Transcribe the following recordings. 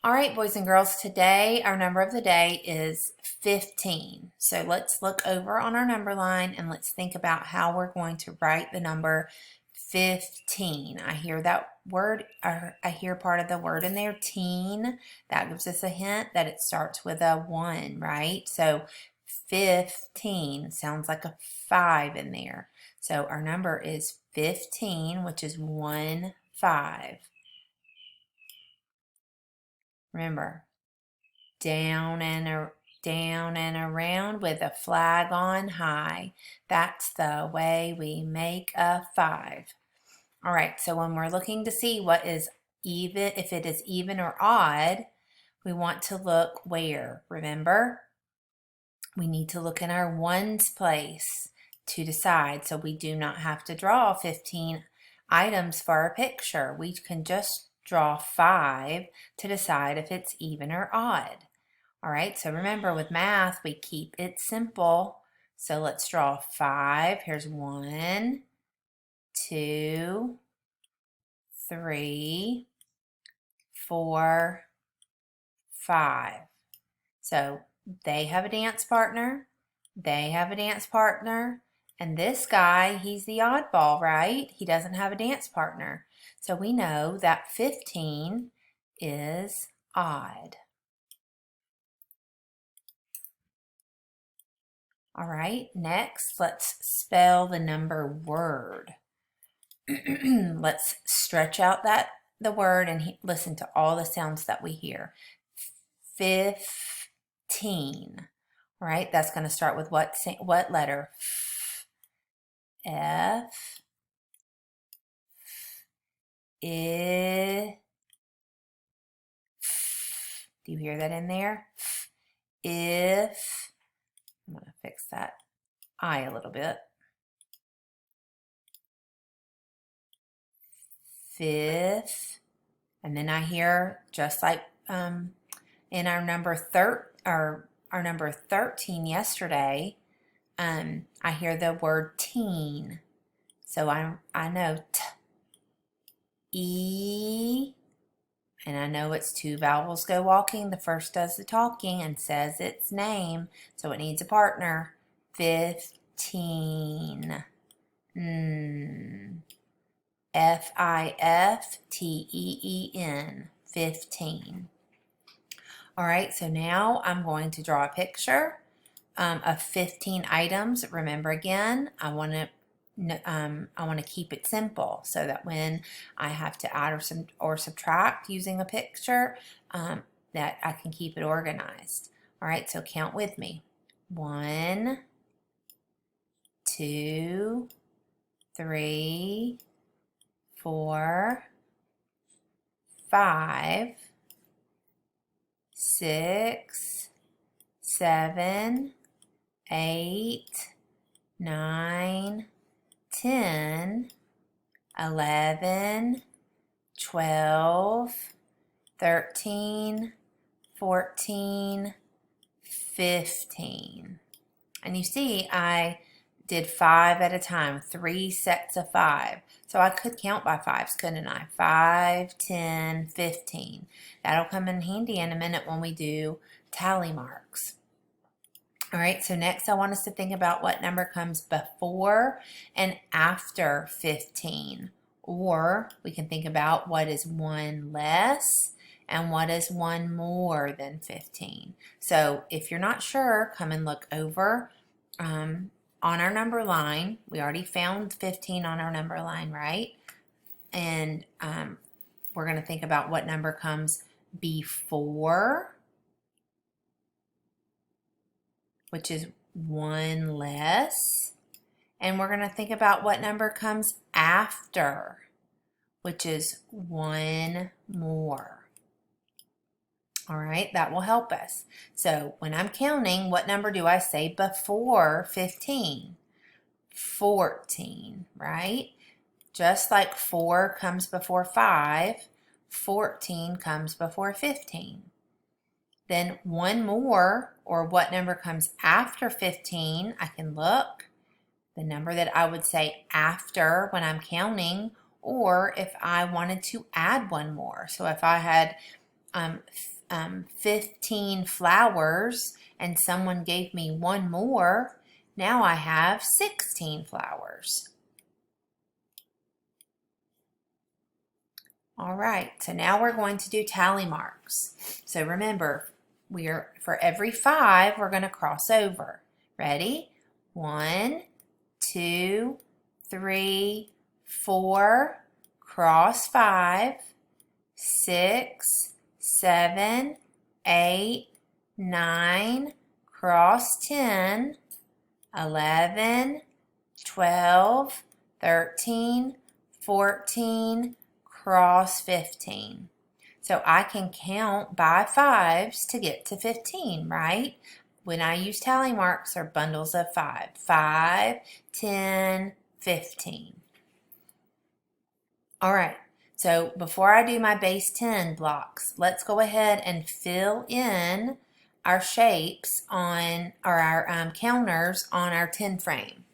All right, boys and girls, today our number of the day is 15. So let's look over on our number line and let's think about how we're going to write the number 15. I hear that word, or I hear part of the word in there, teen. That gives us a hint that it starts with a 1, right? So 15 sounds like a 5 in there. So our number is 15, which is 1, 5. Remember, down and around with a flag on high. That's the way we make a 5. All right, so when we're looking to see what is even, if it is even or odd, we want to look where? Remember, we need to look in our ones place to decide, so we do not have to draw 15 items for our picture. We can just draw 5 to decide if it's even or odd. All right, so remember with math, we keep it simple. So let's draw 5. Here's 1, 2, 3, 4, 5. So they have a dance partner, they have a dance partner, and this guy, he's the oddball, right? He doesn't have a dance partner. So we know that 15 is odd. All right, next, let's spell the number word. Let's stretch out the word and listen to all the sounds that we hear. 15. All right, that's going to start with what letter? F, I, do you hear that in there? If, I'm going to fix that I a little bit. Fifth, and then I hear, just like in our number our number 13 yesterday, I hear the word teen. So I know t, e, and I know it's 2 vowels go walking. The first does the talking and says its name, so it needs a partner. 15. Fifteen. 15. All right, so now I'm going to draw a picture of 15 items. Remember again, I want to keep it simple so that when I have to add or subtract using a picture, that I can keep it organized. All right, so count with me. 1, 2, 3, 4, 5, 6, 7, 8, 9, 10, 11, 12, 13, 14, 15. And you see, I did 5 at a time, 3 sets of 5. So I could count by 5s, couldn't I? 5, 10, 15. That'll come in handy in a minute when we do tally marks. All right, so next I want us to think about what number comes before and after 15. Or we can think about what is 1 less and what is 1 more than 15. So if you're not sure, come and look over on our number line. We already found 15 on our number line, right? And we're going to think about what number comes before, which is 1 less. And we're going to think about what number comes after, which is 1 more. All right, that will help us. So when I'm counting, what number do I say before 15? 14, right? Just like 4 comes before 5, 14 comes before 15. Then 1 more, or what number comes after 15, I can look. The number that I would say after when I'm counting, or if I wanted to add 1 more. So if I had 15 flowers and someone gave me one more, now I have 16 flowers. All right, so now we're going to do tally marks. So remember, for every 5, we're going to cross over. Ready? 1, 2, 3, 4, cross 5, 6, 7, 8, 9, cross 10, 11, 12, 13, 14, cross 15. So I can count by 5s to get to 15, right? When I use tally marks, they're bundles of 5. 5, 10, 15. All right, so before I do my base 10 blocks, let's go ahead and fill in our shapes on, or our counters on our 10 frame.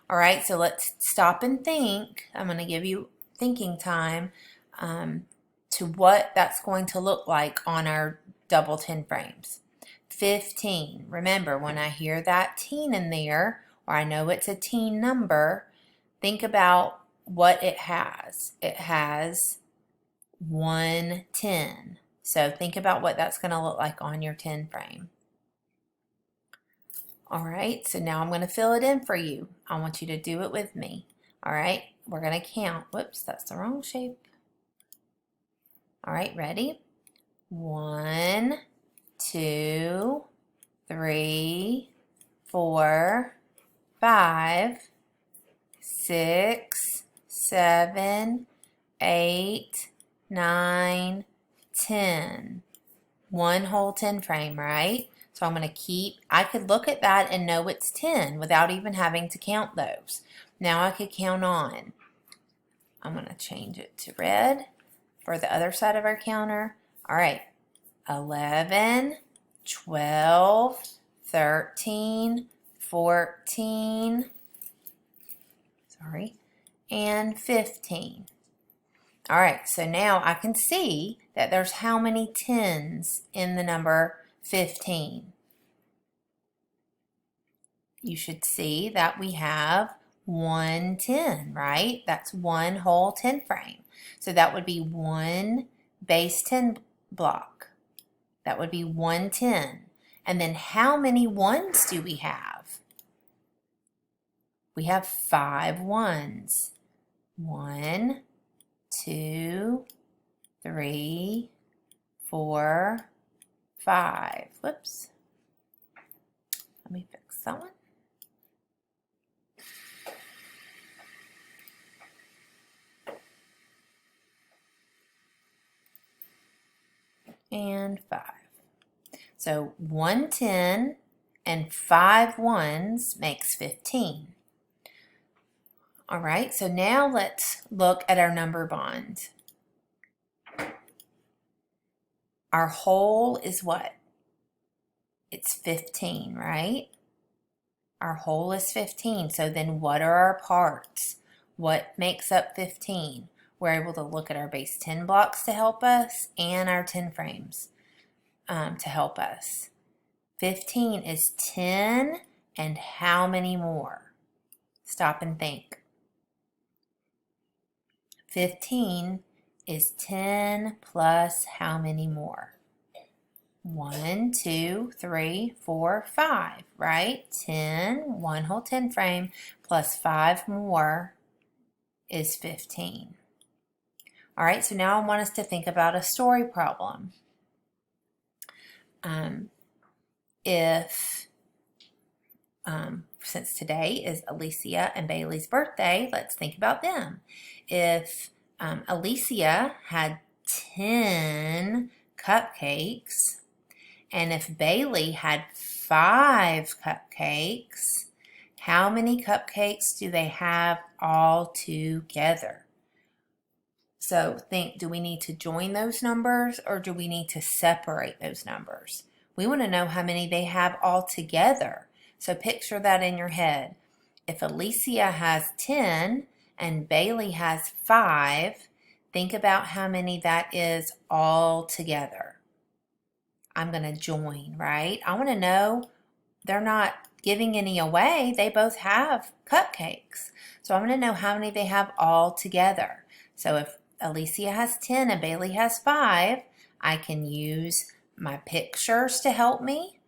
All right, so let's stop and think. I'm going to give you thinking time to what that's going to look like on our double 10 frames. 15. Remember, when I hear that teen in there, or I know it's a teen number, think about what it has. It has 1 10. So think about what that's going to look like on your 10 frame. All right, so now I'm going to fill it in for you. I want you to do it with me. All right, we're going to count. Whoops, that's the wrong shape. All right, ready? 1, 2, 3, 4, 5, 6, 7, 8, 9, 10. One whole 10 frame, right? So I'm going to keep, I could look at that and know it's 10 without even having to count those. Now I could count on. I'm going to change it to red for the other side of our counter. All right, 11, 12, 13, 14, and 15. All right, so now I can see that there's how many 10s in the number 15. You should see that we have 1 10, right? That's one whole 10 frame. So that would be one base 10 block. That would be 1 10. And then how many 1s do we have? We have 5 1s. 1, 2, 3, 4, 5. Whoops. Let me fix that one. And 5. So 1 10 and 5 1s makes 15. All right, so now let's look at our number bond. Our whole is what? It's 15, right? Our whole is 15. So then what are our parts? What makes up 15? We're able to look at our base 10 blocks to help us and our 10 frames to help us. 15 is 10 and how many more? Stop and think. 15 is 10 plus how many more? 1, 2, 3, 4, 5, right? 10, one whole 10 frame, plus 5 more is 15. All right, so now I want us to think about a story problem. Since today is Alicia and Bailey's birthday, let's think about them. If Alicia had 10 cupcakes, and if Bailey had 5 cupcakes, how many cupcakes do they have all together? So think, do we need to join those numbers or do we need to separate those numbers? We want to know how many they have all together. So picture that in your head. If Alicia has 10 and Bailey has 5, think about how many that is all together. I'm going to join, right? I want to know they're not giving any away. They both have cupcakes. So I'm going to know how many they have all together. So if Alicia has 10 and Bailey has 5, I can use my pictures to help me.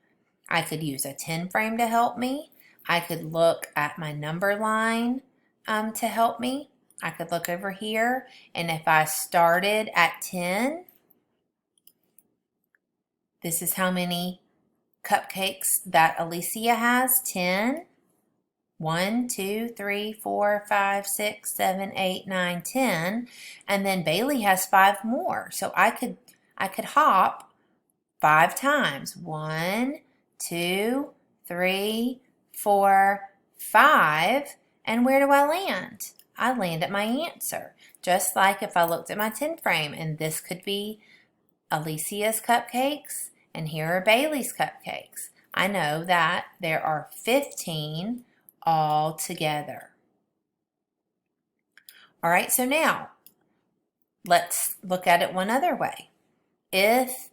I could use a 10 frame to help me. I could look at my number line to help me. I could look over here, and if I started at 10, this is how many cupcakes that Alicia has, 10. 1, 2, 3, 4, 5, 6, 7, 8, 9, 10. And then Bailey has 5 more. So I could hop 5 times. 1, 2, 3, 4, 5. And where do I land? I land at my answer. Just like if I looked at my 10 frame, and this could be Alicia's cupcakes, and here are Bailey's cupcakes. I know that there are 15 all together. All right, so now let's look at it one other way. If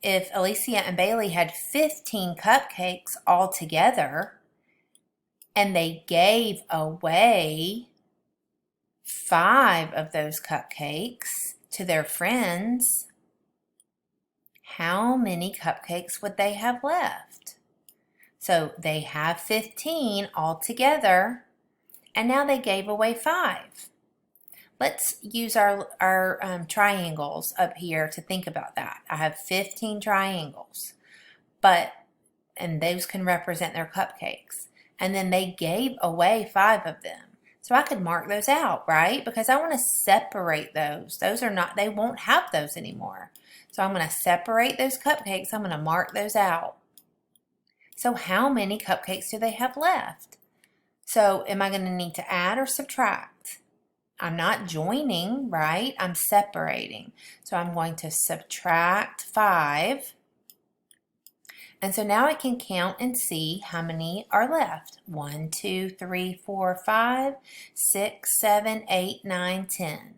Alicia and Bailey had 15 cupcakes all together and they gave away 5 of those cupcakes to their friends, how many cupcakes would they have left? So they have 15 all together, and now they gave away 5. Let's use our triangles up here to think about that. I have 15 triangles, and those can represent their cupcakes. And then they gave away 5 of them. So I could mark those out, right? Because I want to separate those. They won't have those anymore. So I'm going to separate those cupcakes. I'm going to mark those out. So how many cupcakes do they have left? So am I going to need to add or subtract? I'm not joining, right? I'm separating. So I'm going to subtract 5. And so now I can count and see how many are left. 1, 2, 3, 4, 5, 6, 7, 8, 9, 10.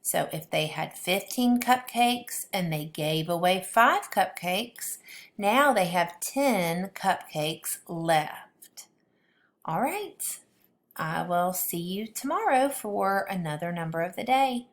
So if they had 15 cupcakes and they gave away 5 cupcakes, now they have 10 cupcakes left. All right, I will see you tomorrow for another number of the day.